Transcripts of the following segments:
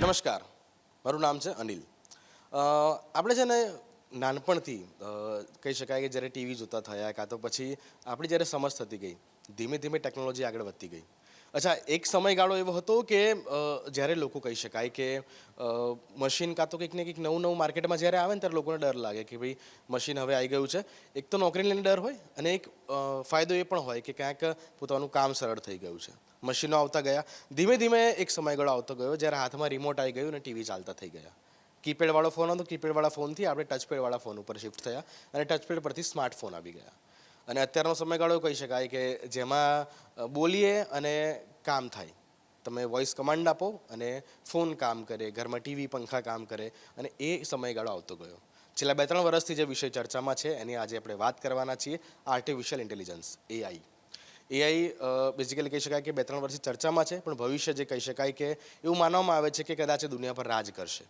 નમસ્કાર, મારું નામ છે અનિલ. આપણે છે ને નાનપણથી કહી શકાય કે જ્યારે ટીવી જોતા થયા કાં તો પછી આપણી જ્યારે સમજ થતી ગઈ, ધીમે ધીમે ટેકનોલોજી આગળ વધતી ગઈ. અચ્છા, એક સમયગાળો એવો હતો કે જ્યારે લોકો કહી શકાય કે મશીન કાં તો કંઈક ને કંઈક નવું નવું માર્કેટમાં જ્યારે આવે ને ત્યારે લોકોને ડર લાગે કે ભાઈ મશીન હવે આવી ગયું છે. એક તો નોકરીને લઈને ડર હોય અને એક ફાયદો એ પણ હોય કે ક્યાંક પોતાનું કામ સરળ થઈ ગયું છે. મશીનો આવતા ગયા, ધીમે ધીમે એક સમયગાળો આવતો ગયો જ્યારે હાથમાં રિમોટ આવી ગયું અને ટીવી ચાલતા થઈ ગયા. કીપેડવાળો ફોન હતો, કીપેડવાળા ફોનથી આપણે ટચપેડવાળા ફોન ઉપર શિફ્ટ થયા અને ટચપેડ પરથી સ્માર્ટફોન આવી ગયા. અને અત્યારનો સમયગાળો કહી શકાય કે જેમાં બોલીએ અને કામ થાય. તમે વોઇસ કમાન્ડ આપો અને ફોન કામ કરે, ઘરમાં ટીવી પંખા કામ કરે, અને એ સમયગાળો આવતો ગયો. છેલ્લા 2-3 વર્ષથી જે વિષય ચર્ચામાં છે એની આજે આપણે વાત કરવાના છીએ, artificial intelligence, AI. AI basically કહી શકાય કે 2-3 વર્ષથી ચર્ચામાં છે, પણ ભવિષ્ય જે કહી શકાય કે એવું માનવામાં આવે છે કે કદાચ દુનિયા પર રાજ કરશે.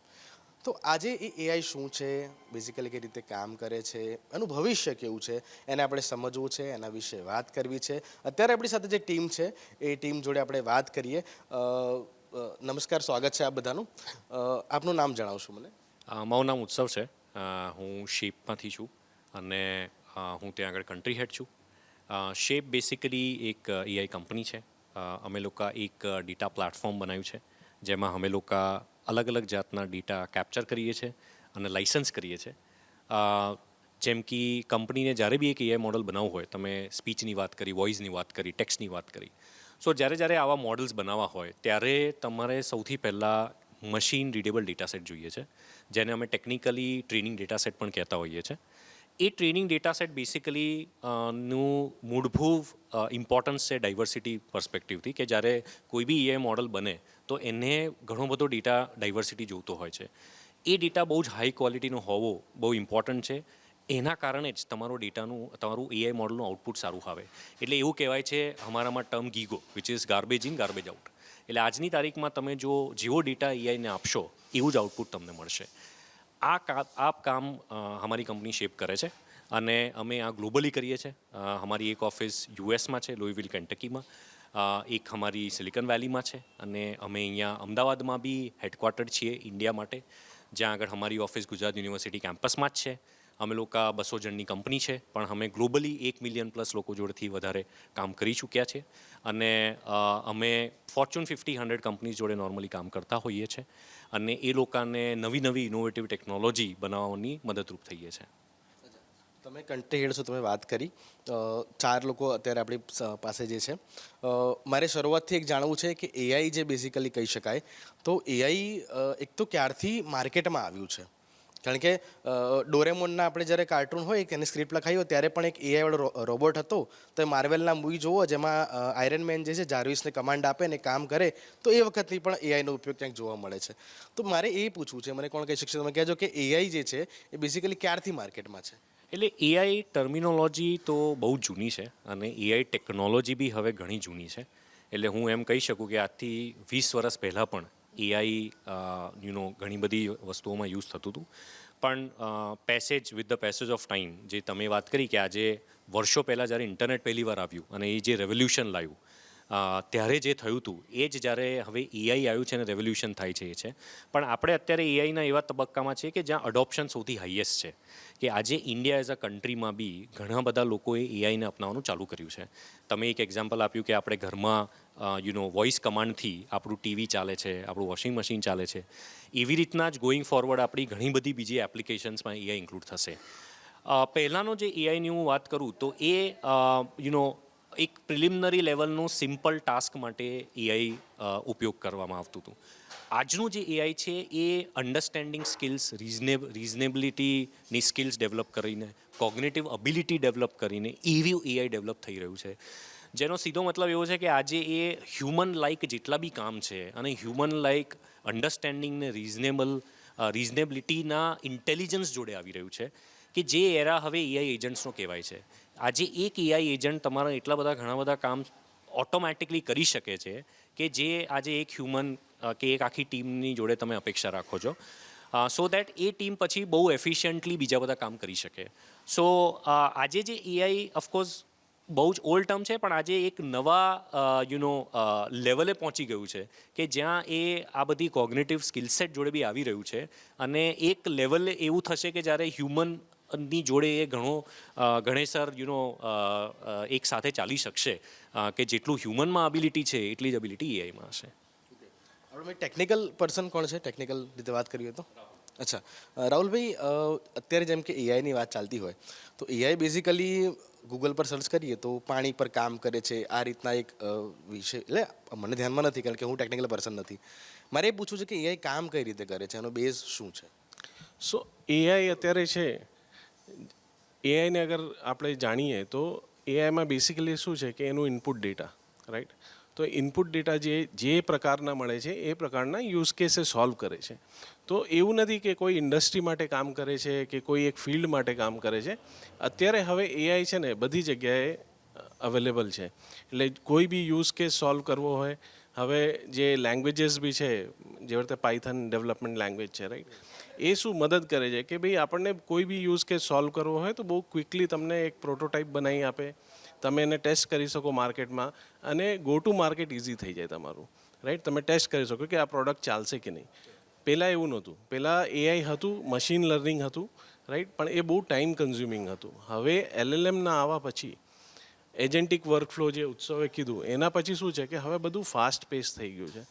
તો આજે એ એઆઈ શું છે, બેઝિકલી કઈ રીતે કામ કરે છે, એનું ભવિષ્ય કેવું છે, એને આપણે સમજવું છે, એના વિશે વાત કરવી છે. અત્યારે આપણી સાથે જે ટીમ છે એ ટીમ જોડે આપણે વાત કરીએ. નમસ્કાર, સ્વાગત છે આપ બધાનું. આપનું નામ જણાવશું મને? મારું નામ ઉત્સવ છે. હું શેપમાંથી છું અને હું ત્યાં આગળ કન્ટ્રી હેડ છું. શેપ બેસિકલી એક એઆઈ કંપની છે. અમે લોકો એક ડેટા પ્લેટફોર્મ બનાવ્યું છે જેમાં અમે લોકો અલગ અલગ જાતના ડેટા કેપ્ચર કરીએ છીએ અને લાઇસન્સ કરીએ છીએ. જેમ કે કંપનીને જ્યારે બી એક એઆઈ મોડલ બનાવવું હોય, તમે સ્પીચની વાત કરી, વોઇસની વાત કરી, ટેક્સ્ટની વાત કરી, સો જ્યારે આવા મોડલ્સ બનાવવા હોય ત્યારે તમારે સૌથી પહેલાં મશીન રીડેબલ ડેટાસેટ જોઈએ છે, જેને અમે ટેકનિકલી ટ્રેનિંગ ડેટાસેટ પણ કહેતા હોઈએ છીએ. એ ટ્રેનિંગ ડેટાસેટ બેસિકલી નું મૂળભૂત ઇમ્પોર્ટન્સ છે ડાયવર્સિટી પર્સપેક્ટિવથી, કે જ્યારે કોઈ બી એઆઈ મોડલ બને તો એને ઘણો બધો ડેટા ડાયવર્સિટી જોતો હોય છે. એ ડેટા બહુ જ હાઈ ક્વોલિટીનો હોવો બહુ ઇમ્પોર્ટન્ટ છે. એના કારણે જ તમારું એઆઈ મોડલનું આઉટપુટ સારું આવે. એટલે એવું કહેવાય છે અમારામાં term GIGO, which is garbage in garbage out. એટલે આજની તારીખમાં તમે જેવો ડેટા એઆઈને આપશો એવું જ આઉટપુટ તમને મળશે. આ કામ અમારી કંપની શેપ કરે છે અને અમે આ ગ્લોબલી કરીએ છીએ. અમારી એક ઓફિસ યુએસમાં છે, લુઈવિલ કેન્ટકીમાં. એક અમારી સિલિકોન વેલીમાં છે અને અમે અહીંયા અમદાવાદમાં બી હેડક્વાર્ટર છીએ ઇન્ડિયા માટે, જ્યાં આગળ અમારી ઓફિસ ગુજરાત યુનિવર્સિટી કેમ્પસમાં જ છે. અમે લોકો 200 જણની કંપની છે, પણ અમે ગ્લોબલી 1 મિલિયન પ્લસ લોકો જોડેથી વધારે કામ કરી ચૂક્યા છે. અને અમે ફોર્ચ્યુન 50-100 કંપનીઝ જોડે નોર્મલી કામ કરતા હોઈએ છીએ અને એ લોકોને નવી ઇનોવેટિવ ટેકનોલોજી બનાવવાની મદદરૂપ થઈએ છીએ. તમે કન્ટ્રી હેડ છો, તમે વાત કરી. 4 લોકો અત્યારે આપણી પાસે જે છે. મારે શરૂઆતથી એક જાણવું છે કે એઆઈ જે બેઝિકલી કહી શકાય, તો એઆઈ એક તો ક્યારથી માર્કેટમાં આવ્યું છે? કારણ કે ડોરેમોનના આપણે જ્યારે કાર્ટૂન હોય કે એની સ્ક્રિપ્ટ લખાઈ હોય ત્યારે પણ એક એઆઈ વાળો રોબોટ હતો. તો એ માર્વેલના મૂવી જોવો જેમાં આયરન મેન જે છે જાર્વિસને કમાન્ડ આપે ને કામ કરે, તો એ વખતથી પણ એઆઈનો ઉપયોગ ક્યાંક જોવા મળે છે. તો મારે એ પૂછવું છે, મને કોણ કહી શકશે, તમે કહેજો કે એઆઈ જે છે એ બેઝિકલી ક્યારથી માર્કેટમાં છે? એટલે એઆઈ ટર્મિનોલોજી તો બહુ જૂની છે અને એઆઈ ટેકનોલોજી બી હવે ઘણી જૂની છે. એટલે હું એમ કહી શકું કે આજથી 20 વર્ષ પહેલાં પણ એઆઈ ઘણી બધી વસ્તુઓમાં યુઝ થતું હતું. પણ with the passage of time, જે તમે વાત કરી કે આજે વર્ષો પહેલાં જ્યારે ઇન્ટરનેટ પહેલી વાર આવ્યું અને એ જે રેવોલ્યુશન લાવ્યું, ત્યારે જે થયું હતું એ જ જ્યારે હવે એઆઈ આવ્યું છે અને રેવોલ્યુશન થાય છે એ છે. પણ આપણે અત્યારે એઆઈના એવા તબક્કામાં છીએ કે જ્યાં અડોપ્શન સૌથી હાઈએસ્ટ છે, કે આજે ઇન્ડિયા એઝ અ કન્ટ્રીમાં બી ઘણા બધા લોકોએ એઆઈને અપનાવવાનું ચાલુ કર્યું છે. તમે એક એક્ઝામ્પલ આપ્યું કે આપણે ઘરમાં વોઇસ કમાન્ડથી આપણું ટીવી ચાલે છે, આપણું વોશિંગ મશીન ચાલે છે. એવી રીતના જ ગોઈંગ ફોરવર્ડ આપણી ઘણી બધી બીજી એપ્લિકેશન્સમાં એઆઈ ઇન્ક્લુડ થશે. પહેલાંનો જે એઆઈની હું વાત કરું તો એ એક પ્રિલિમિનરી લેવલનું સિમ્પલ ટાસ્ક માટે એઆઈ ઉપયોગ કરવામાં આવતું હતું. આજનું જે એઆઈ છે એ અન્ડરસ્ટેન્ડિંગ સ્કિલ્સ, રીઝનેબિલિટીની સ્કિલ્સ ડેવલપ કરીને, કોગ્નેટિવ અબિલિટી ડેવલપ કરીને એવી એઆઈ ડેવલપ થઈ રહ્યું છે, જેનો સીધો મતલબ એવો છે કે આજે એ હ્યુમન લાઇક જેટલા બી કામ છે અને હ્યુમન લાઇક અન્ડરસ્ટેન્ડિંગ ને રીઝનેબિલિટીના ઇન્ટેલિજન્સ જોડે આવી રહ્યું છે, કે જે એરા હવે એઆઈ એજન્ટ્સનો કહેવાય છે. આજે એક એઆઈ એજન્ટ તમારા ઘણા બધા કામ ઓટોમેટિકલી કરી શકે છે કે જે આજે એક હ્યુમન કે એક આખી ટીમની જોડે તમે અપેક્ષા રાખો છો. સો દેટ એ ટીમ પછી બહુ એફિશિયન્ટલી બીજા બધા કામ કરી શકે. સો આજે જે એઆઈ ઓફકોર્સ બહુ જ ઓલ્ડ ટર્મ છે, પણ આજે એક નવા લેવલે પહોંચી ગયું છે કે જ્યાં એ આ બધી કોગ્નિટિવ સ્કિલ સેટ જોડે બી આવી રહ્યું છે, અને એક લેવલ એવું થશે કે જ્યારે હ્યુમનની જોડે એ ઘણેસર એક સાથે ચાલી શકશે, કે જેટલું હ્યુમનમાં એબિલિટી છે એટલી જ એબિલિટી એઆઈમાં હશે. આપણે ટેકનિકલ પર્સન કોણ છે, ટેકનિકલ રીતે વાત કરીએ તો? અચ્છા, રાહુલભાઈ, અત્યારે જેમ કે એઆઈની વાત ચાલતી હોય તો એઆઈ બેઝિકલી ગૂગલ પર સર્ચ કરીએ તો પાણી પર કામ કરે છે, આ રીતના એક વિષય, એટલે મને ધ્યાનમાં નથી કારણ કે હું ટેકનિકલ પર્સન નથી. મારે એ પૂછવું છે કે એઆઈ કામ કઈ રીતે કરે છે, એનો બેઝ શું છે? સો એઆઈ અત્યારે છે, એઆઈને અગર આપણે જાણીએ તો એઆઈમાં બેસિકલી શું છે કે એનું ઇનપુટ ડેટા, રાઈટ? તો ઇનપુટ ડેટા જે પ્રકારના મળે છે એ પ્રકારના યુઝ કેસે સોલ્વ કરે છે. તો એવું નથી કે કોઈ ઇન્ડસ્ટ્રી માટે કામ કરે છે કે કોઈ એક ફિલ્ડ માટે કામ કરે છે. અત્યારે હવે એઆઈ છે ને બધી જગ્યાએ અવેલેબલ છે. એટલે કોઈ બી યુઝ કેસ સોલ્વ કરવો હોય, હવે જે લેંગ્વેજીસ બી છે, જેવી રીતે પાયથન ડેવલપમેન્ટ લેંગ્વેજ છે, રાઈટ, એ શું મદદ કરે છે કે ભાઈ આપણને કોઈ બી યુઝ કેસ સોલ્વ કરવો હોય તો બહુ ક્વિકલી તમને એક પ્રોટોટાઇપ બનાવી આપે, તમે એને ટેસ્ટ કરી શકો માર્કેટમાં, અને ગો ટુ માર્કેટ ઇઝી થઈ જાય તમારું, રાઈટ? તમે ટેસ્ટ કરી શકો કે આ પ્રોડક્ટ ચાલશે કે નહીં. પહેલાં એવું નહોતું. પહેલાં એઆઈ હતું, મશીન લર્નિંગ હતું, રાઈટ, પણ એ બહુ ટાઈમ કન્ઝ્યુમિંગ હતું. હવે એલએલએમના આવવા પછી એજન્ટિક વર્કફ્લો જે ઉત્સવે કીધું એના પછી શું છે કે હવે બધું ફાસ્ટ પેસ થઈ ગયું છે.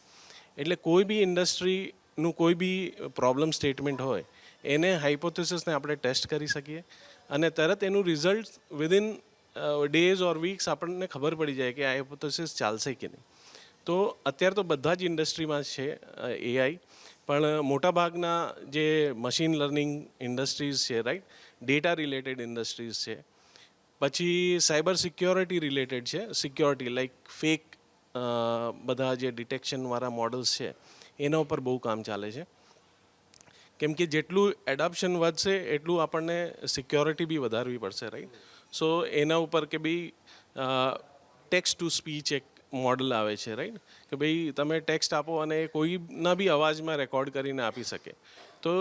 એટલે કોઈ બી ઇન્ડસ્ટ્રીનું કોઈ બી પ્રોબ્લેમ સ્ટેટમેન્ટ હોય એને હાઇપોથેસિસને આપણે ટેસ્ટ કરી શકીએ, અને તરત એનું result within days or weeks આપણને ખબર પડી જાય કે આ હાઇપોથેસિસ ચાલશે કે નહીં. તો અત્યારે તો બધા જ ઇન્ડસ્ટ્રીમાં છે એઆઈ, પણ મોટાભાગના જે મશીન લર્નિંગ ઇન્ડસ્ટ્રીઝ છે, રાઈટ, ડેટા રિલેટેડ ઇન્ડસ્ટ્રીઝ છે, પછી સાયબર સિક્યોરિટી રિલેટેડ છે, સિક્યોરિટી લાઈક ફેક બધા જે ડિટેક્શનવાળા મોડલ્સ છે એના ઉપર બહુ કામ ચાલે છે. કેમ કે જેટલું એડોપ્શન વધશે એટલું આપણને સિક્યોરિટી બી વધારવી પડશે, રાઈટ? સો એના ઉપર કે ભાઈ ટેક્સ્ટ ટુ સ્પીચ એક મોડલ આવે છે, રાઈટ, કે ભાઈ તમે ટેક્સ્ટ આપો અને કોઈના બી અવાજમાં રેકોર્ડ કરીને આપી શકે. તો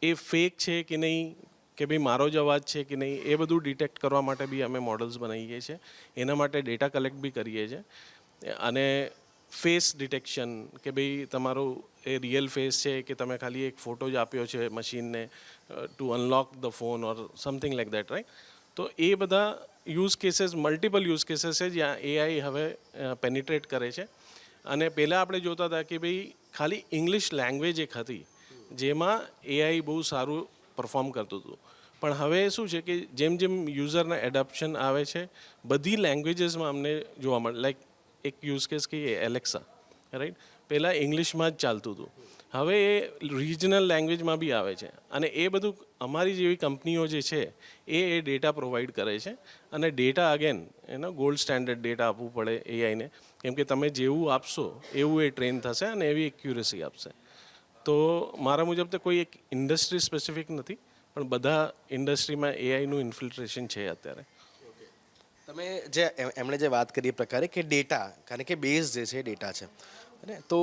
એ ફેક છે કે નહીં, કે ભાઈ મારો જ અવાજ છે કે નહીં, એ બધું ડિટેક્ટ કરવા માટે બી અમે મોડલ્સ બનાવીએ છીએ. એના માટે ડેટા કલેક્ટ બી કરીએ છીએ, અને ફેસ ડિટેક્શન, કે ભાઈ તમારો એ રિયલ ફેસ છે કે તમે ખાલી એક ફોટો જ આપ્યો છે મશીનને to unlock the phone or something like that, right? તો એ બધા use cases, multiple use cases છે જ્યાં એઆઈ હવે પેનિટ્રેટ કરે છે. અને પહેલાં આપણે જોતા હતા કે ભાઈ ખાલી ઇંગ્લિશ લેંગ્વેજ એક હતી જેમાં એઆઈ બહુ સારું પરફોર્મ કરતું હતું. પણ હવે શું છે કે જેમ જેમ યુઝરના એડોપ્શન આવે છે બધી લેંગ્વેજીસમાં અમને જોવા મળે. લાઈક એક યુઝ કેસ કહીએ એલેક્સા, રાઈટ, પહેલાં ઇંગ્લિશમાં જ ચાલતું હતું, હવે એ રિજનલ લેંગ્વેજમાં બી આવે છે. અને એ બધું અમારી જેવી કંપનીઓ જે છે એ ડેટા પ્રોવાઈડ કરે છે. અને ડેટા અગેન એનો ગોલ્ડ સ્ટેન્ડર્ડ ડેટા આપવું પડે એઆઈને, કેમ કે તમે જેવું આપશો એવું એ ટ્રેન થશે અને એવી એક્યુરેસી આપશે. તો મારા મુજબ તો કોઈ એક ઇન્ડસ્ટ્રી સ્પેસિફિક નથી, પણ બધા ઇન્ડસ્ટ્રીમાં એઆઈનું ઇન્ફિલ્ટ્રેશન છે અત્યારે. તમે જે એમણે જે વાત કરી એ પ્રકારે કે ડેટા, કારણ કે બેઝ જે છે ડેટા છે, અને તો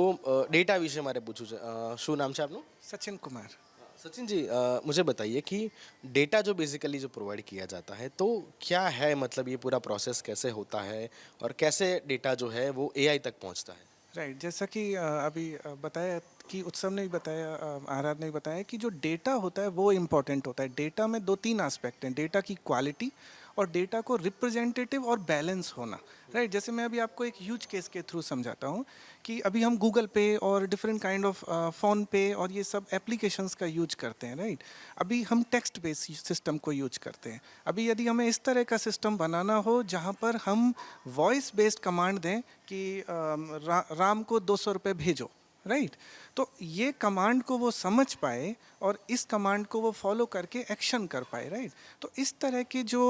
डेटा विषय हमारे पूछू છે. શું નામ છે આપનું? सचिन कुमार। सचिन जी, मुझे बताइए कि डेटा जो बेसिकली जो प्रोवाइड किया जाता है तो क्या है, मतलब ये पूरा प्रोसेस कैसे होता है और कैसे डेटा जो है वो एआई तक पहुंचता है? राइट, जैसा कि अभी बताया कि उत्सव ने भी बताया, आराध ने भी बताया कि जो डेटा होता है वो इम्पोर्टेंट होता है। डेटा में दो तीन एस्पेक्ट हैं, डेटा की क्वालिटी और डेटा को रिप्रेजेंटेटिव और बैलेंस होना। राइट, जैसे मैं अभी आपको एक ह्यूज केस के थ्रू समझाता हूँ कि अभी हम गूगल पे और डिफरेंट काइंड ऑफ फ़ोन पे और ये सब एप्लीकेशंस का यूज करते हैं। राइट, अभी हम टेक्स्ट बेस्ड सिस्टम को यूज करते हैं। अभी यदि हमें इस तरह का सिस्टम बनाना हो जहाँ पर हम वॉइस बेस्ड कमांड दें कि राम को 200 रुपये भेजो, राइट, तो ये कमांड को वो समझ पाए और इस कमांड को वो फॉलो करके एक्शन कर पाए। राइट, तो इस तरह के जो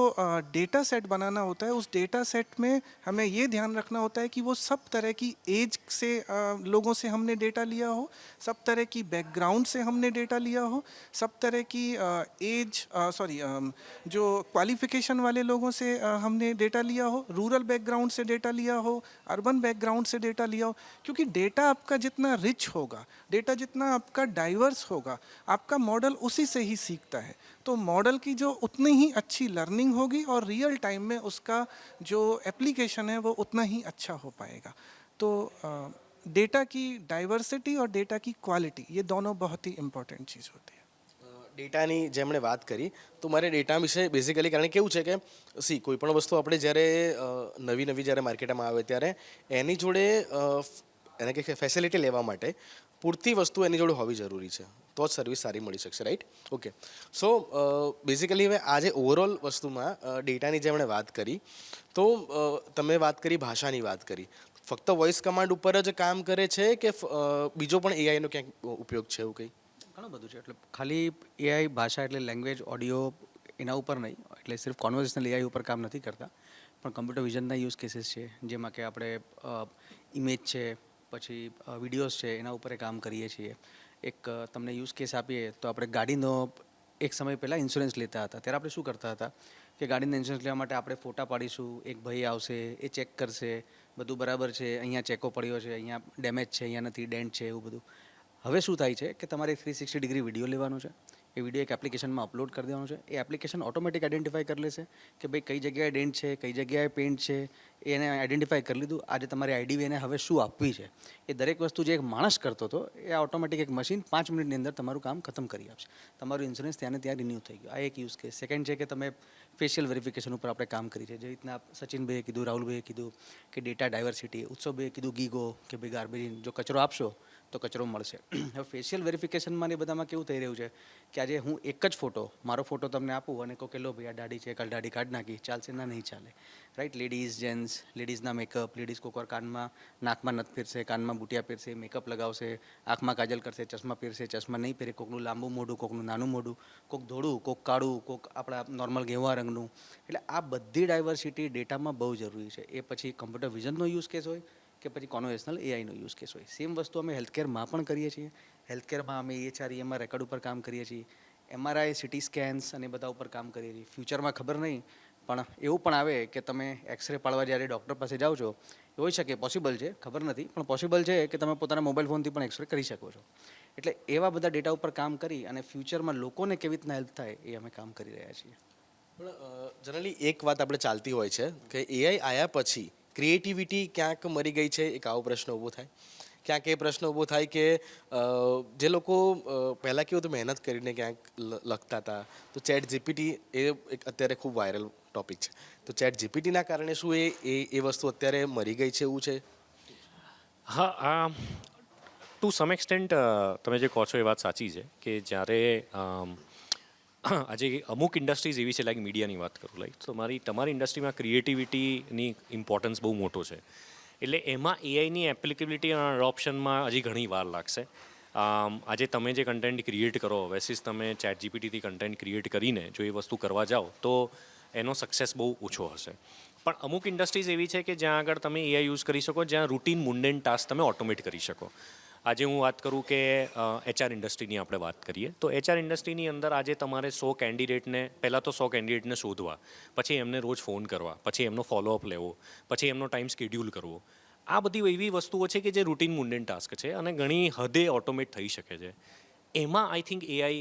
डेटा सेट बनाना होता है, उस डेटा सेट में हमें ये ध्यान रखना होता है कि वो सब तरह की एज से लोगों से हमने डेटा लिया हो, सब तरह की बैकग्राउंड से हमने डेटा लिया हो, सब तरह की जो क्वालिफिकेशन वाले लोगों से हमने डेटा लिया हो, रूरल बैकग्राउंड से डेटा लिया हो, अर्बन बैकग्राउंड से डेटा लिया हो। क्योंकि डेटा आपका जितना रिच होगा, डेटा जितना आपका डाइवर्स होगा, आपका मॉडल उसी से ही सीखता है। तो मॉडल की जो उतनी ही अच्छी लर्निंग होगी और रियल टाइम में उसका जो एप्लीकेशन है वो उतना ही अच्छा हो पाएगा। तो डेटा की डाइवर्सिटी और डेटा की क्वालिटी ये दोनों बहुत ही इम्पोर्टेंट चीज़ होती है। ડેટાની જેમણે વાત કરી તો મારે ડેટા વિશે બેઝિકલી કારણ કેવું છે કે કોઈ પણ વસ્તુ આપણે જ્યારે નવી નવી જ્યારે માર્કેટમાં આવે ત્યારે એની જોડે એને કે ફેસિલિટી લેવા માટે પૂરતી વસ્તુ એની જોડે હોવી જરૂરી છે, તો જ સર્વિસ સારી મળી શકશે, રાઈટ? ઓકે, સો બેઝિકલી હવે આજે ઓવરઓલ વસ્તુમાં ડેટાની જેમણે વાત કરી તો તમે વાત કરી, ભાષાની વાત કરી, ફક્ત વોઇસ કમાન્ડ ઉપર જ કામ કરે છે કે બીજો પણ એઆઈનો ક્યાંક ઉપયોગ છે એવું કંઈ? ઘણું બધું છે. એટલે ખાલી એઆઈ ભાષા એટલે લેંગ્વેજ ઓડિયો એના ઉપર નહીં, એટલે સિર્ફ કોન્વર્ઝેશનલ એઆઈ ઉપર કામ નથી કરતા, પણ કમ્પ્યુટર વિઝનના યુઝ કેસીસ છે, જેમાં કે આપણે ઇમેજ છે, પછી વિડીયોઝ છે, એના ઉપર કામ કરીએ છીએ. એક તમને યુઝ કેસ આપીએ તો આપણે ગાડીનો એક સમય પહેલાં ઇન્સ્યોરન્સ લેતા હતા, ત્યારે આપણે શું કરતા હતા કે ગાડીનો ઇન્સ્યોરન્સ લેવા માટે આપણે ફોટા પાડીશું, એક ભાઈ આવશે, એ ચેક કરશે બધું બરાબર છે, અહીંયા ચેકો પડ્યો છે, અહીંયા ડેમેજ છે, અહીંયા નથી, ડેન્ટ છે, એવું બધું. હવે શું થાય છે કે તમારે 360 ડિગ્રી વિડીયો લેવાનો છે, એ વિડીયો એક એપ્લિકેશનમાં અપલોડ કરી દેવાનો છે, એ એપ્લિકેશન ઓટોમેટિક આઈડેન્ટિફાઈ કરી લેશે કે ભાઈ કઈ જગ્યાએ ડેન્ટ છે, કઈ જગ્યાએ પેન્ટ છે, એને આઈડેન્ટિફાઈ કરી લીધું. આજે તમારી આઈડી એને હવે શું આપવી છે, એ દરેક વસ્તુ જે એક માણસ કરતો હતો એ ઓટોમેટિક એક મશીન 5 મિનિટની અંદર તમારું કામ ખતમ કરી આપશે. તમારું ઇન્સ્યોરન્સ ત્યાં ને ત્યાં રિન્યૂ થઈ ગયું. આ એક યુઝ કેસ. સેકન્ડ છે કે તમે ફેશિયલ વેરિફિકેશન ઉપર આપણે કામ કરી છે, જે રીતના સચિનભાઈએ કીધું, રાહુલભાઈએ કીધું કે ડેટા ડાયવર્સિટી, ઉત્સવભાઈએ કીધું ગીગો કે ભાઈ ગાર્બેજ, જો કચરો આપશો તો કચરો મળશે. હવે ફેશિયલ વેરિફિકેશનમાં ને બધામાં કેવું થઈ રહ્યું છે કે આજે હું એક જ ફોટો, મારો ફોટો તમને આપું અને કહું કે લો ભાઈ આ દાઢી છે, કાલ દાઢી કાઢ નાખી, ચાલશે ના? નહીં ચાલે, રાઈટ? લેડીઝ, જેન્ટ્સ, લેડીઝના મેકઅપ, લેડીઝ કોકવાર કાનમાં નાકમાં નથ પહેરશે, કાનમાં બુટિયા પહેરશે, મેકઅપ લગાવશે, આંખમાં કાજલ કરશે, ચશ્મા પહેરશે, ચશ્મા નહીં પહેરે, કોકનું લાંબુ મોઢું, કોકનું નાનું મોઢું, કોક ધોળું, કોક કાળું, કોક આપણા નોર્મલ ઘેવા રંગનું. એટલે આ બધી ડાયવર્સિટી ડેટામાં બહુ જરૂરી છે. એ પછી કમ્પ્યુટર વિઝનનો યુઝ કેસ હોય કે પછી કોન્વર્ઝેશનલ એઆઈનો યુઝ કેસ હોય. સેમ વસ્તુ અમે હેલ્થકેરમાં પણ કરીએ છીએ. હેલ્થકેરમાં અમે EHR રેકોર્ડ ઉપર કામ કરીએ છીએ, MRI, સિટી સ્કેન્સ અને બધા ઉપર કામ કરીએ છીએ. ફ્યુચરમાં ખબર નહીં, પણ એવું પણ આવે કે તમે એક્સરે પાડવા જ્યારે ડૉક્ટર પાસે જાઓ છો, એ હોઈ શકે, પોસિબલ છે, ખબર નથી, પણ પોસિબલ છે કે તમે પોતાના મોબાઈલ ફોનથી પણ એક્સરે કરી શકો છો. એટલે એવા બધા ડેટા ઉપર કામ કરી અને ફ્યુચરમાં લોકોને કેવી રીતના હેલ્પ થાય એ અમે કામ કરી રહ્યા છીએ. પણ જનરલી એક વાત આપણે ચાલતી હોય છે કે એઆઈ આવ્યા પછી ક્રિએટિવિટી ક્યાંક મરી ગઈ છે, એક આવો પ્રશ્ન ઊભો થાય. ક્યાંક એ પ્રશ્ન ઊભો થાય કે જે લોકો પહેલાં કેવું હતું મહેનત કરીને ક્યાંક લખતા હતા, તો ચેટ જીપીટી એ એક અત્યારે ખૂબ વાયરલ ટોપિક છે, તો ચેટ જીપીટીના કારણે શું એ વસ્તુ અત્યારે મરી ગઈ છે એવું છે? હા, ટુ સમ એક્સટેન્ટ તમે જે કહો છો એ વાત સાચી છે કે જ્યારે આજે અમુક ઇન્ડસ્ટ્રીઝ એવી છે, લાઈક મીડિયાની વાત કરું, લાઈક તમારી ઇન્ડસ્ટ્રીમાં ક્રિએટિવિટીની ઇમ્પોર્ટન્સ બહુ મોટો છે. એટલે એમાં એઆઈની એપ્લિકેબિલિટી અને અડોપ્શનમાં હજી ઘણી વાર લાગશે. આજે તમે જે કન્ટેન્ટ ક્રિએટ કરો વેસીસ તમે ચેટ જીપીટીથી કન્ટેન્ટ ક્રિએટ કરીને જો એ વસ્તુ કરવા જાઓ તો એનો સક્સેસ બહુ ઓછો હશે. પણ અમુક ઇન્ડસ્ટ્રીઝ એવી છે કે જ્યાં આગળ તમે એઆઈ યુઝ કરી શકો, જ્યાં રૂટીન મુન્ડેન ટાસ્ક તમે ઓટોમેટ કરી શકો. આજે હું વાત કરું કે HR ઇન્ડસ્ટ્રીની આપણે વાત કરીએ તો HR ઇન્ડસ્ટ્રીની અંદર આજે તમારે 100 કેન્ડિડેટને પહેલાં તો 100 કેન્ડિડેટને શોધવા, પછી એમને રોજ ફોન કરવા, પછી એમનો ફોલોઅપ લેવો, પછી એમનો ટાઈમ સ્કેડ્યુલ કરવો. આ બધી એવી વસ્તુઓ છે કે જે રૂટીન મુન્ડેન ટાસ્ક છે અને ઘણી હદે ઓટોમેટ થઈ શકે છે. એમાં આઈ થિંક એઆઈ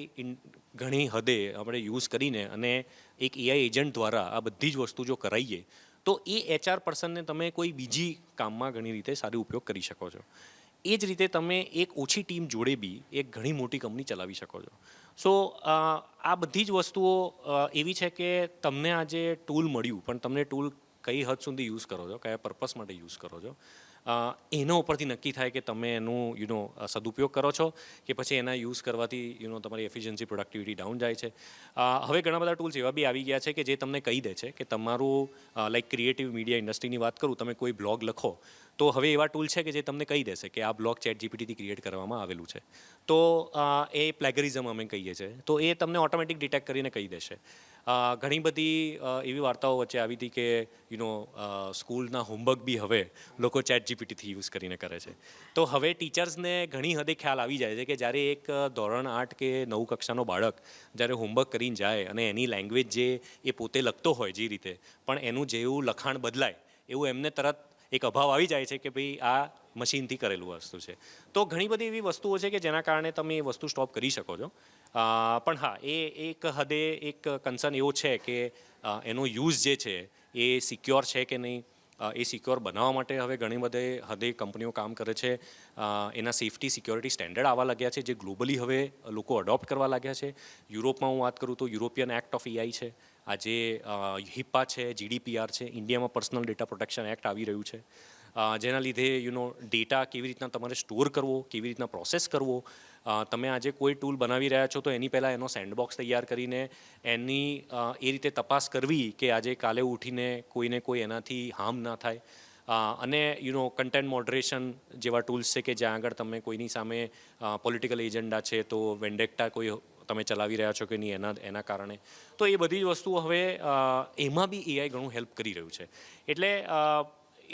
ઘણી હદે આપણે યુઝ કરીને અને એક એઆઈ એજન્ટ દ્વારા આ બધી જ વસ્તુ જો કરાવીએ તો એ HR પર્સનને તમે કોઈ બીજી કામમાં ઘણી રીતે સારો ઉપયોગ કરી શકો છો. એ જ રીતે તમે એક ઓછી ટીમ જોડે બી એક ઘણી મોટી કંપની ચલાવી શકો છો. સો આ બધી જ વસ્તુઓ એવી છે કે તમને આજે ટૂલ મળ્યું, પણ તમને ટૂલ કઈ હદ સુધી યુઝ કરો છો, કયા પર્પસ માટે યુઝ કરો છો, એના ઉપરથી નક્કી થાય કે તમે એનું સદુપયોગ કરો છો કે પછી એના યુઝ કરવાથી તમારી એફિશિયન્સી, પ્રોડક્ટિવિટી ડાઉન જાય છે. હવે ઘણા બધા ટૂલ્સ એવા બી આવી ગયા છે કે જે તમને કહી દે છે કે તમારું લાઈક ક્રિએટિવ મીડિયા ઇન્ડસ્ટ્રીની વાત કરું, તમે કોઈ બ્લોગ લખો તો હવે એવા ટૂલ છે કે જે તમને કહી દેશે કે આ બ્લોગ ચેટ જીપીટીથી ક્રિએટ કરવામાં આવેલું છે, તો એ પ્લેગરિઝમ અમે કહીએ છીએ, તો એ તમને ઓટોમેટિક ડિટેક્ટ કરીને કહી દેશે. ઘણી બધી એવી વાર્તાઓ વચ્ચે આવી હતી કે સ્કૂલના હોમવર્ક બી હવે લોકો ચેટ જીપીટીથી યુઝ કરીને કરે છે. તો હવે ટીચર્સને ઘણી હદે ખ્યાલ આવી જાય છે કે જ્યારે એક ધોરણ 8 કે 9 કક્ષાનો બાળક જ્યારે હોમવર્ક કરીને જાય અને એની લેંગ્વેજ જે એ પોતે લખતો હોય જે રીતે, પણ એનું જેવું લખાણ બદલાય એવું એમને તરત એક અભાવ આવી જાય છે કે ભાઈ આ મશીનથી કરેલું વસ્તુ છે. તો ઘણી બધી એવી વસ્તુઓ છે કે જેના કારણે તમે એ વસ્તુ સ્ટોપ કરી શકો છો. પણ હા, એ એક હદે એક કન્સર્ન એવો છે કે એનો યુઝ જે છે એ સિક્યોર છે કે નહીં. એ સિક્યોર બનાવવા માટે હવે ઘણી બધી હદે કંપનીઓ કામ કરે છે. એના સેફટી સિક્યોરિટી સ્ટેન્ડર્ડ આવવા લાગ્યા છે જે ગ્લોબલી હવે લોકો અડોપ્ટ કરવા લાગ્યા છે. યુરોપમાં હું વાત કરું તો યુરોપિયન એક્ટ ઓફ એઆઈ છે, આજે હિપ્પા છે, GDPR છે, ઇન્ડિયામાં પર્સનલ ડેટા પ્રોટેક્શન એક્ટ આવી રહ્યું છે. જેના લીધે ડેટા કેવી રીતના તમારે સ્ટોર કરવો, કેવી રીતના પ્રોસેસ કરવો. તમે આજે કોઈ ટૂલ બનાવી રહ્યા છો તો એની પહેલાં એનો સેન્ડબોક્સ તૈયાર કરીને એની એ રીતે તપાસ કરવી કે આજે કાલે ઉઠીને કોઈને કોઈ એનાથી હાર્મ ના થાય. અને કન્ટેન્ટ મોડરેશન જેવા ટૂલ્સ છે કે જ્યાં આગળ તમે કોઈની સામે પોલિટિકલ એજન્ડા છે તો વેન્ડેક્ટા કોઈ તમે ચલાવી રહ્યા છો કે નહીં એના કારણે. તો એ બધી જ વસ્તુઓ હવે એમાં બી એઆઈ ઘણું હેલ્પ કરી રહ્યું છે. એટલે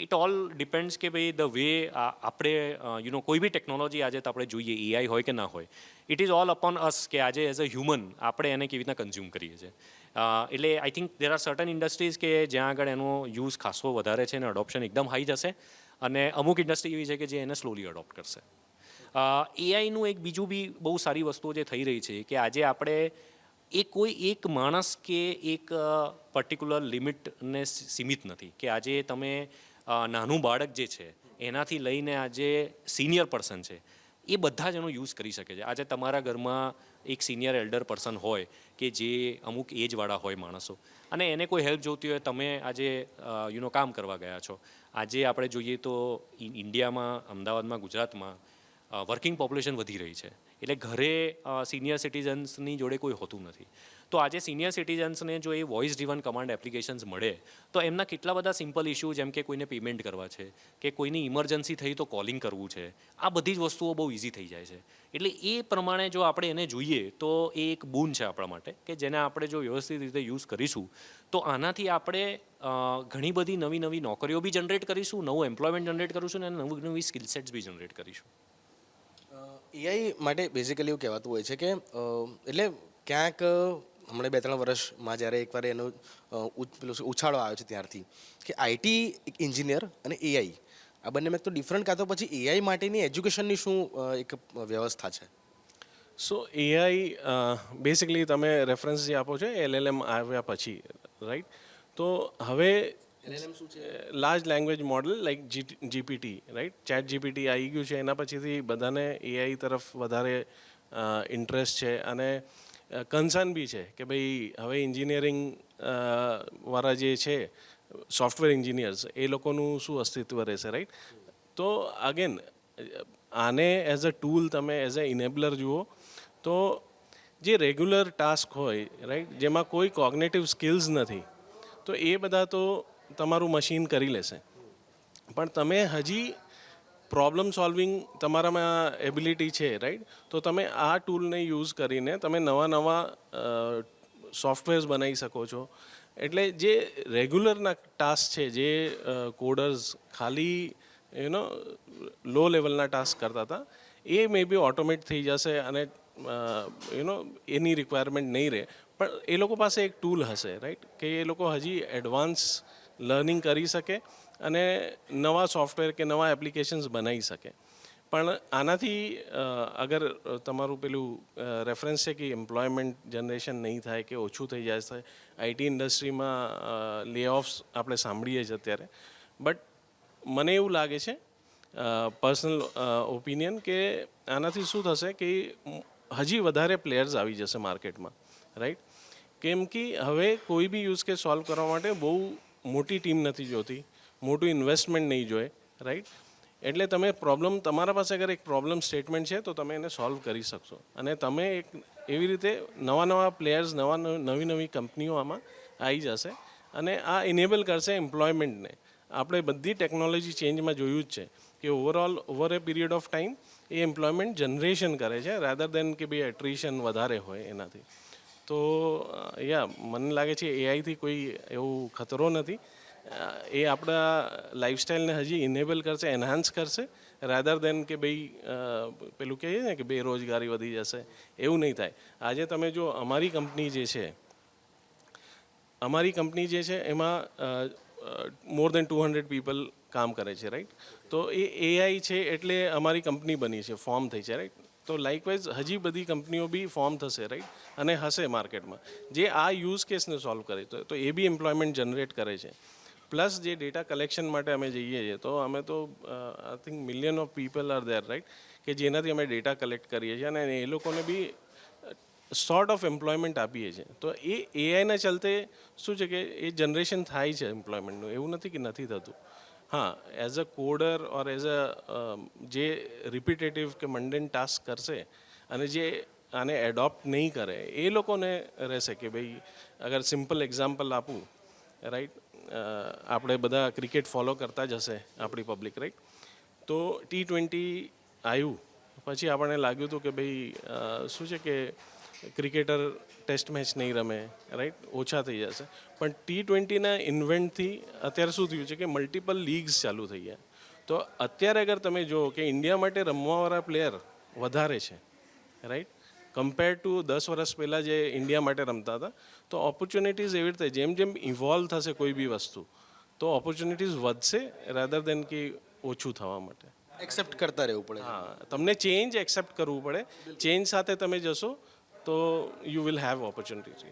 ઇટ ઓલ ડિપેન્ડ્સ કે ભાઈ ધ વે આપણે કોઈ બી ટેકનોલોજી આજે તો આપણે જોઈએ એઆઈ હોય કે ના હોય, ઇટ ઇઝ ઓલ અપોન અસ કે આજે એઝ અ હ્યુમન આપણે એને કેવી રીતના કન્ઝ્યુમ કરીએ છીએ. એટલે I think there are certain industries કે જ્યાં આગળ એનો યુઝ ખાસો વધારે છે અને અડોપ્શન એકદમ હાઈ જશે, અને અમુક ઇન્ડસ્ટ્રી એવી છે કે જે એને સ્લોલી અડોપ્ટ કરશે. એઆઈનું એક બીજું બી બહુ સારી વસ્તુઓ જે થઈ રહી છે કે આજે આપણે કોઈ એક માણસ કે એક પર્ટિક્યુલર લિમિટને સીમિત નથી. કે આજે તમે નાનું બાળક જે છે એનાથી લઈને આજે સિનિયર પર્સન છે એ બધા જ એનો યુઝ કરી શકે છે. આજે તમારા ઘરમાં એક સિનિયર એલ્ડર પર્સન હોય કે જે અમુક એજવાળા હોય માણસો, અને એને કોઈ હેલ્પ જોઈતી હોય, તમે આજે કામ કરવા ગયા છો. આજે આપણે જોઈએ તો ઇન્ડિયામાં, અમદાવાદમાં, ગુજરાતમાં વર્કિંગ પોપ્યુલેશન વધી રહી છે. એટલે ઘરે સિનિયર સિટીઝન્સની જોડે કોઈ હોતું નથી. તો આજે સિનિયર સિટીઝન્સને જો એ વોઇસ ડ્રીવન કમાન્ડ એપ્લિકેશન્સ મળે તો એમના કેટલા બધા સિમ્પલ ઇસ્યુ, જેમ કે કોઈને પેમેન્ટ કરવા છે કે કોઈની ઇમરજન્સી થઈ તો કોલિંગ કરવું છે, આ બધી જ વસ્તુઓ બહુ ઇઝી થઈ જાય છે. એટલે એ પ્રમાણે જો આપણે એને જોઈએ તો એ એક બૂન છે આપણા માટે કે જેને આપણે જો વ્યવસ્થિત રીતે યુઝ કરીશું તો આનાથી આપણે ઘણી બધી નવી નવી નોકરીઓ બી જનરેટ કરીશું, નવું એમ્પ્લોયમેન્ટ જનરેટ કરીશું અને નવી નવી સ્કિલ સેટ્સ બી જનરેટ કરીશું. એઆઈ માટે બેઝિકલી એવું કહેવાતું હોય છે કે એટલે ક્યાંક હમણાં 2-3 વર્ષમાં જ્યારે એકવાર એનો ઉછાળો આવ્યો છે ત્યારથી કે આઈટી એક એન્જિનિયર અને એઆઈ આ બંનેમાં એક તો ડિફરન્ટ, કાં તો પછી એઆઈ માટેની એજ્યુકેશનની શું એક વ્યવસ્થા છે? સો એઆઈ બેસિકલી તમે રેફરન્સ જે આપો છો LLM આવ્યા પછી, રાઈટ? તો હવે large language model like GPT, right? Chat GPT આવી ગયું છે, એના પછીથી બધાને એઆઈ તરફ વધારે ઇન્ટરેસ્ટ છે. અને કન્સર્ન બી છે કે ભાઈ હવે એન્જિનિયરિંગ વાળા જે છે સોફ્ટવેર એન્જિનિયર્સ, એ લોકોનું શું અસ્તિત્વ રહેશે, રાઈટ? તો અગેન આને એઝ અ ટૂલ તમે એઝ અ ઇનેબલર જુઓ તો જે રેગ્યુલર ટાસ્ક હોય, રાઈટ, જેમાં કોઈ કોગ્નેટિવ સ્કિલ્સ નથી, તો એ બધા તો તમારું મશીન કરી લેશે. પણ તમે હજી પ્રોબ્લેમ સોલ્વિંગ તમારામાં એબિલિટી છે, રાઈટ? તો તમે આ ટૂલને યુઝ કરીને તમે નવા સોફ્ટવેર્સ બનાવી શકો છો. એટલે જે રેગ્યુલરના ટાસ્ક છે, જે કોડર્સ ખાલી લો લેવલના ટાસ્ક કરતા હતા, એ મે બી ઓટોમેટ થઈ જશે અને એની રિક્વાયરમેન્ટ નહીં રહે. પણ એ લોકો પાસે એક ટૂલ હશે, રાઈટ, કે એ લોકો હજી એડવાન્સ લર્નિંગ કરી શકે અને નવા સોફ્ટવેર કે નવા એપ્લિકેશન્સ બનાવી શકે. પણ આનાથી અગર તમારું પેલું રેફરન્સ છે કે એમ્પ્લોયમેન્ટ જનરેશન નહીં થાય કે ઓછું થઈ જાય છે, આઈટી ઇન્ડસ્ટ્રીમાં લે ઓફ્સ આપણે સાંભળીએ છીએ અત્યારે. બટ મને એવું લાગે છે, પર્સનલ ઓપિનિયન, કે આનાથી શું થશે કે હજી વધારે પ્લેયર્સ આવી જશે માર્કેટમાં, રાઈટ? કેમ કે હવે કોઈ બી યુઝ કેસ સોલ્વ કરવા માટે બહુ મોટી ટીમ નથી જોતી, મોટું ઇન્વેસ્ટમેન્ટ નહીં જોઈએ, રાઈટ? એટલે તમે તમારા પાસે અગર એક પ્રોબ્લેમ સ્ટેટમેન્ટ છે તો તમે એને સોલ્વ કરી શકશો. અને તમે એક એવી રીતે નવા પ્લેયર્સ, નવી નવી કંપનીઓ આમાં આવી જશે અને આ ઇનેબલ કરશે એમ્પ્લોયમેન્ટને. આપણે બધી ટેકનોલોજી ચેન્જમાં જોયું જ છે કે over A period of time A employment generation કરે છે રાધર દેન કે ભાઈ એટ્રિશન વધારે હોય એનાથી. તો મને લાગે છે એઆઈથી કોઈ એવું ખતરો નથી. એ આપણા લાઈફસ્ટાઈલને હજી ઇનેબલ કરશે, એન્હાન્સ કરશે, રાધર દેન કે ભાઈ પેલું કહીએ ને કે બેરોજગારી વધી જશે, એવું નહીં થાય. આજે તમે જો અમારી કંપની જે છે એમાં મોર દેન 200 પીપલ કામ કરે છે રાઈટ. તો એ એઆઈ છે એટલે અમારી કંપની બની છે, ફોર્મ થઈ છે રાઈટ. તો લાઇકવાઇઝ હજી બધી કંપનીઓ બી ફોર્મ થશે રાઈટ અને હશે માર્કેટમાં જે આ યુઝ કેસને સોલ્વ કરે તો એ બી એમ્પ્લોયમેન્ટ જનરેટ કરે છે. પ્લસ જે ડેટા કલેક્શન માટે અમે જઈએ છીએ તો અમે તો I think million of people are there right કે જેનાથી અમે ડેટા કલેક્ટ કરીએ છીએ અને એ લોકોને બી સોર્ટ ઓફ એમ્પ્લોયમેન્ટ આપીએ છીએ. તો એ એઆઈના ચલતે શું છે કે એ જનરેશન થાય છે એમ્પ્લોયમેન્ટનું, એવું નથી કે નથી થતું. હા, as a coder or as a જે રિપીટેટિવ કે મંડેન ટાસ્ક કરશે અને જે આને એડોપ્ટ નહીં કરે એ લોકોને રહેશે કે ભાઈ અગર સિમ્પલ એક્ઝામ્પલ આપું રાઈટ, આપણે બધા ક્રિકેટ ફોલો કરતા જ હશે આપણી પબ્લિક રાઈટ. તો T20 આવ્યું પછી આપણને લાગ્યું હતું કે ભાઈ શું છે કે ક્રિકેટર ટેસ્ટ મેચ નહીં રમે રાઈટ, ઓછા થઈ જશે. પણ T20ના ઇન્વેન્ટથી અત્યારે શું થયું છે કે મલ્ટિપલ લીગ્સ ચાલુ થઈ ગયા. તો અત્યારે અગર તમે જુઓ કે ઇન્ડિયા માટે રમવાવાળા પ્લેયર વધારે છે રાઈટ કમ્પેર ટુ 10 વર્ષ પહેલાં જે ઇન્ડિયા માટે રમતા હતા. તો ઓપોર્ચ્યુનિટીઝ એવી રીતે જેમ જેમ ઇવોલ્વ થશે કોઈ બી વસ્તુ તો ઓપોર્ચ્યુનિટીઝ વધશે રાધર દેન કે ઓછું થવા માટે. એક્સેપ્ટ કરતા રહેવું પડે. હા, તમને ચેન્જ એક્સેપ્ટ કરવું પડે. ચેન્જ સાથે તમે જશો તો યુ વિલ હેવ ઓપોર્ચ્યુનિટીઝ.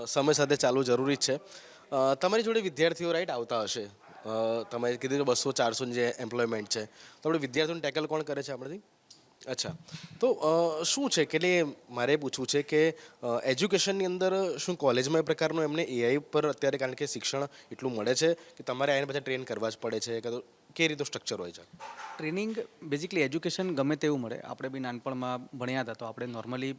સમય સાથે ચાલવું જરૂરી જ છે. તમારી જોડે વિદ્યાર્થીઓ રાઈટ આવતા હશે. તમે કીધું કે 200-400 જે એમ્પ્લોયમેન્ટ છે તો આપણે વિદ્યાર્થીઓને ટેકલ કોણ કરે છે આપણેથી? અચ્છા, તો શું છે કે મારે પૂછવું છે કે એજ્યુકેશનની અંદર શું કોલેજમાં એ પ્રકારનું એમને એઆઈ પર અત્યારે કારણ કે શિક્ષણ એટલું મળે છે કે તમારે આને બધા ટ્રેન કરવા જ પડે છે કે તો કે રીતનું સ્ટ્રક્ચર હોય છે? ટ્રેનિંગ બેઝિકલી એજ્યુકેશન ગમે તેવું મળે. આપણે બી નાનપણમાં ભણ્યા હતા તો આપણે નોર્મલી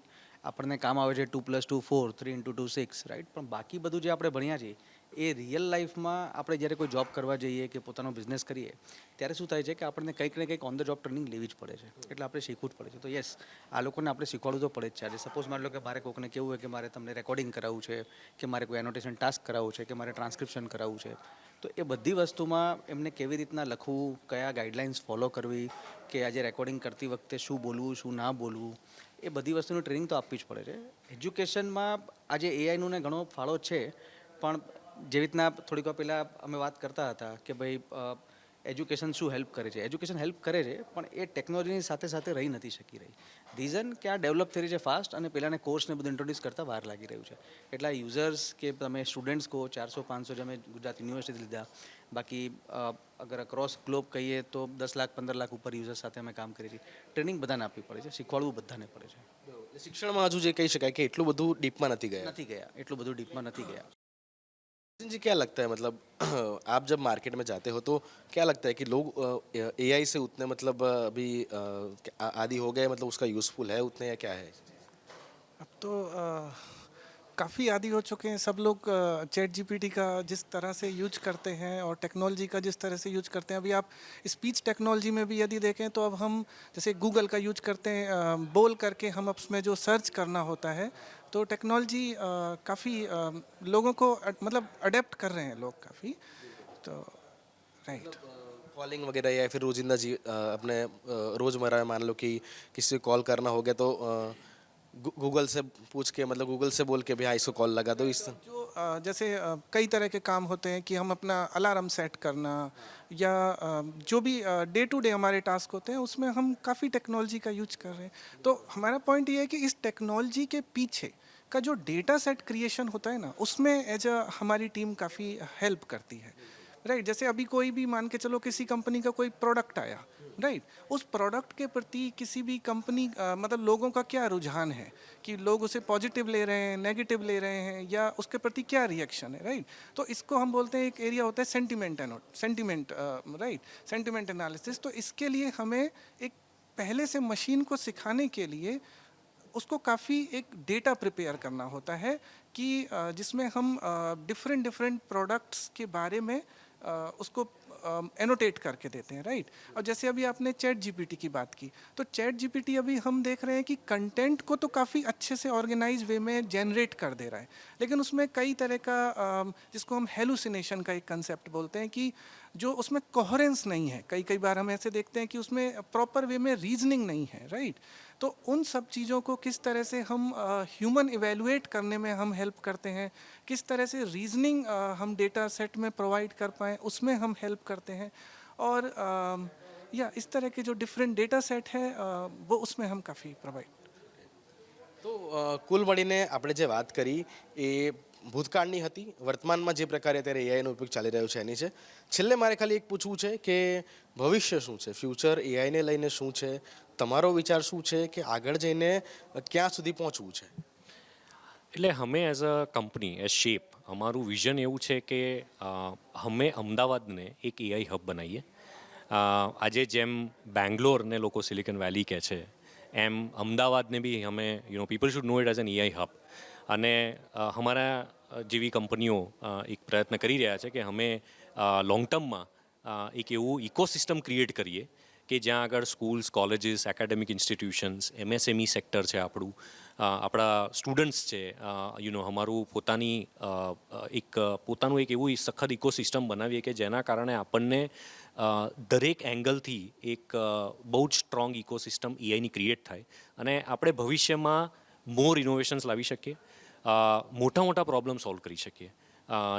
આપણને કામ આવે છે 2 + 2 4, 3 × 2 6 રાઈટ. પણ બાકી બધું જે આપણે ભણ્યા છીએ એ રિયલ લાઈફમાં આપણે જ્યારે કોઈ જોબ કરવા જઈએ કે પોતાનો બિઝનેસ કરીએ ત્યારે શું થાય છે કે આપણને કંઈક ને કંઈક ઓન ધ જોબ ટ્રેનિંગ લેવી જ પડે છે. એટલે આપણે શીખવું જ પડે છે. તો યસ, આ લોકોને આપણે શીખવાડવું તો પડે જ છે. આજે સપોઝ માની લો કે મારે કોઈકને કેવું હોય કે મારે તમને રેકોર્ડિંગ કરાવવું છે કે મારે કોઈ એનોટેશન ટાસ્ક કરાવવું છે કે મારે ટ્રાન્સક્રિપ્શન કરાવવું છે તો એ બધી વસ્તુમાં એમને કેવી રીતના લખવું, કયા ગાઈડલાઇન્સ ફોલો કરવી, કે આજે રેકોર્ડિંગ કરતી વખતે શું બોલવું શું ના બોલવું, એ બધી વસ્તુનું ટ્રેનિંગ તો આપવી જ પડે છે. એજ્યુકેશનમાં આજે એઆઈનું ને ઘણો ફાળો છે. પણ જેવી રીતના થોડીક વાર પહેલાં અમે વાત કરતા હતા કે ભાઈ એજ્યુકેશન શું હેલ્પ કરે છે. એજ્યુકેશન હેલ્પ કરે છે પણ એ ટેકનોલોજીની સાથે સાથે રહી નથી શકી રહી. રીઝન કે આ ડેવલપ થઈ રહી છે ફાસ્ટ અને પેલાને કોર્સને બધું ઇન્ટ્રોડ્યુસ કરતાં વાર લાગી રહ્યું છે. એટલા યુઝર્સ કે તમે સ્ટુડન્ટ્સ કહો 400-500 જે અમે ગુજરાત યુનિવર્સિટી લીધા, બાકી અગર અક્રોસ ગ્લોબ કહીએ તો 10 લાખ 15 લાખ ઉપર યુઝર્સ સાથે અમે કામ કરીએ છીએ. ટ્રેનિંગ બધાને આપવી પડે છે, શીખવાડવું બધાને પડે છે. શિક્ષણમાં હજુ જે કહી શકાય કે એટલું બધું ડીપમાં નથી ગયા. એટલું બધું ડીપમાં નથી ગયા. जी क्या लगता है मतलब आप जब मार्केट में जाते हो तो क्या लगता है कि लोग एआई से उतने मतलब अभी आदी हो गए, मतलब उसका यूज़फुल है उतने या क्या है? अब तो काफ़ी आदी हो चुके हैं सब लोग चैट जीपीटी का जिस तरह से यूज करते हैं और टेक्नोलॉजी का जिस तरह से यूज करते हैं. अभी आप स्पीच टेक्नोलॉजी में भी यदि देखें तो अब हम जैसे गूगल का यूज करते हैं, बोल करके हम उसमें जो सर्च करना होता है तो टेक्नोलॉजी काफ़ी लोगों को मतलब अडेप्ट कर रहे हैं लोग काफ़ी. तो राइट. कॉलिंग वगैरह या फिर रोजिंदा अपने रोज़मर्रा में मान लो कि किसी को कॉल करना हो गया तो गूगल से पूछ के मतलब गूगल से बोल के भी हाँ इसको कॉल लगा दो इस जो जैसे कई तरह के काम होते हैं कि हम अपना अलार्म सेट करना या जो भी डे टू डे हमारे टास्क होते हैं उसमें हम काफ़ी टेक्नोलॉजी का यूज कर रहे हैं. तो हमारा पॉइंट ये है कि इस टेक्नोलॉजी के पीछे का जो डेटा सेट क्रिएशन होता है ना उसमें एज अ हमारी टीम काफ़ी हेल्प करती है. राइट. जैसे अभी कोई भी मान के चलो किसी कंपनी का कोई प्रोडक्ट आया राइट, उस प्रोडक्ट के प्रति किसी भी कंपनी मतलब लोगों का क्या रुझान है कि लोग उसे पॉजिटिव ले रहे हैं, नेगेटिव ले रहे हैं या उसके प्रति क्या रिएक्शन है. राइट. तो इसको हम बोलते हैं एक एरिया होता है सेंटिमेंट राइट, सेंटिमेंट एनालिसिस. तो इसके लिए हमें एक पहले से मशीन को सिखाने के लिए उसको काफ़ी एक डेटा प्रिपेयर करना होता है कि जिसमें हम डिफरेंट प्रोडक्ट्स के बारे में उसको एनोटेट करके देते हैं. राइट. और जैसे अभी आपने चैट जीपीटी की बात की तो चैट जीपीटी अभी हम देख रहे हैं कि कंटेंट को तो काफ़ी अच्छे से ऑर्गेनाइज वे में जनरेट कर दे रहा है, लेकिन उसमें कई तरह का जिसको हम हेलुसिनेशन का एक कंसेप्ट बोलते हैं कि जो उसमें कोहेरेंस नहीं है. कई बार हम ऐसे देखते हैं कि उसमें प्रॉपर वे में रीजनिंग नहीं है. राइट. तो उन सब चीज़ों को किस तरह से हम ह्यूमन इवेलुएट करने में हम हेल्प करते हैं, किस तरह से रीजनिंग हम डेटा सेट में प्रोवाइड कर पाएँ उसमें हम हेल्प करते हैं. और या इस तरह के जो डिफरेंट डेटा सेट है वो उसमें हम काफ़ी प्रोवाइड। તો કુલ મળીને આપણે જે વાત કરી એ ભૂતકાળની હતી, વર્તમાનમાં જે પ્રકારે અત્યારે એઆઈનો ઉપયોગ ચાલી રહ્યો છે એની છે. છેલ્લે મારે ખાલી એક પૂછવું છે કે ભવિષ્ય શું છે, ફ્યુચર એઆઈને લઈને શું છે, તમારો વિચાર શું છે કે આગળ જઈને ક્યાં સુધી પહોંચવું છે? એટલે અમે as a company as shape અમારું વિઝન એવું છે કે અમે અમદાવાદને એક એઆઈ હબ બનાવીએ. આજે જેમ બેંગ્લોરને લોકો સિલિકોન વેલી કહે છે એમ અમદાવાદને બી અમે people should no it as an AI hub. અને અમારા જેવી કંપનીઓ એક પ્રયત્ન કરી રહ્યા છે કે અમે લોંગ ટર્મમાં એક એવું ઇકોસિસ્ટમ ક્રિએટ કરીએ કે જ્યાં આગળ schools, colleges, academic institutions, MSME sector છે આપણું, આપણા સ્ટુડન્ટ્સ છે, અમારું પોતાનું એક એવું સખત ઇકોસિસ્ટમ બનાવીએ કે જેના કારણે આપણને દરેક એંગલથી એક બહુ જ સ્ટ્રોંગ ઇકોસિસ્ટમ એઆઈની ક્રિએટ થાય અને આપણે ભવિષ્યમાં મોર ઇનોવેશન્સ લાવી શકીએ, મોટા પ્રોબ્લેમ સોલ્વ કરી શકીએ.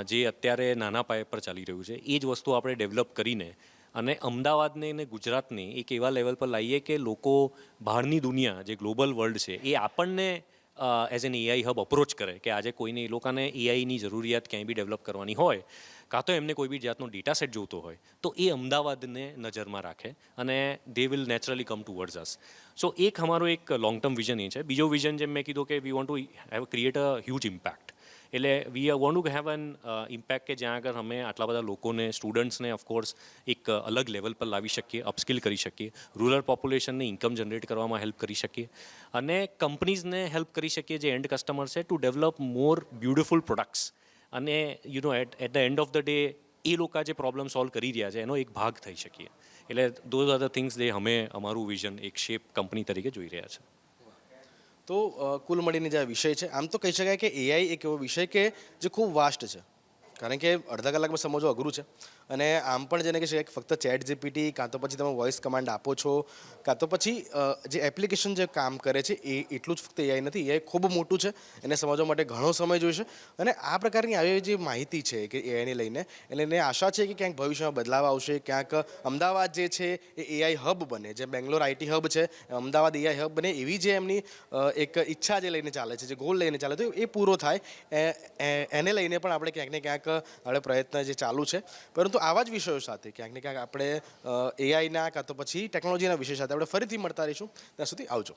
જે અત્યારે નાના પાયે પર ચાલી રહ્યું છે એ જ વસ્તુ આપણે ડેવલપ કરીને અને અમદાવાદને અને ગુજરાતને એક એવા લેવલ પર લાવીએ કે લોકો બહારની દુનિયા જે ગ્લોબલ વર્લ્ડ છે એ આપણને as an AI hub approach કરે કે આજે કોઈને એ લોકોને એઆઈની જરૂરિયાત ક્યાંય બી ડેવલપ કરવાની હોય કાં તો એમને કોઈ બી જાતનો ડેટા સેટ જોતો હોય તો એ અમદાવાદને નજરમાં રાખે અને they will naturally come towards us. So એક અમારો એક લોંગ ટર્મ વિઝન એ છે. બીજો વિઝન જેમ મેં કીધું કે we want to create a huge impact. એટલે we want to have an impact કે જ્યાં આગળ અમે આટલા બધા લોકોને, સ્ટુડન્ટ્સને ઓફકોર્સ એક અલગ લેવલ પર લાવી શકીએ, અપસ્કિલ કરી શકીએ, રૂરલ પોપ્યુલેશનને ઇન્કમ જનરેટ કરવામાં હેલ્પ કરી શકીએ અને કંપનીઝને હેલ્પ કરી શકીએ જે એન્ડ કસ્ટમર છે to develop more beautiful products. અને at the end of the day એ લોકો જે પ્રોબ્લેમ સોલ્વ કરી રહ્યા છે એનો એક ભાગ થઈ શકીએ. એટલે ધોઝ આર ધ થિંગ્સ જે અમે અમારું વિઝન એક શેપ કંપની તરીકે જોઈ રહ્યા છે. તો કુલ મળીને જે આ વિષય છે, આમ તો કહી શકાય કે એઆઈ એક એવો વિષય કે જે ખૂબ વાસ્ટ છે, કારણ કે અડધા કલાકમાં સમજવું અઘરું છે. અને આમ પણ જેને કહી શકાય કે ફક્ત ચેટ જીપીટી કાં તો પછી તમે વોઇસ કમાન્ડ આપો છો કાં તો પછી જે એપ્લિકેશન જે કામ કરે છે એ એટલું જ ફક્ત એઆઈ નથી, એઆઈ ખૂબ મોટું છે, એને સમજવા માટે ઘણો સમય જોઈશે. અને આ પ્રકારની આવી જે માહિતી છે કે એઆઈને લઈને એટલે એને આશા છે કે ક્યાંક ભવિષ્યમાં બદલાવ આવશે, ક્યાંક અમદાવાદ જે છે એ એઆઈ હબ બને, જે બેંગ્લોર આઈટી હબ છે અમદાવાદ એઆઈ હબ બને, એવી જે એમની એક ઈચ્છા જે લઈને ચાલે છે, જે ગોલ લઈને ચાલે તો એ પૂરો થાય એને લઈને પણ આપણે ક્યાંક ને ક્યાંક આપણે પ્રયત્ન જે ચાલુ છે. પરંતુ આવા જ વિષયો સાથે ક્યાંક ને ક્યાંક આપણે એઆઈના કાં તો પછી ટેકનોલોજીના વિષય સાથે આપણે ફરીથી મળતા રહીશું. ત્યાં સુધી આવજો.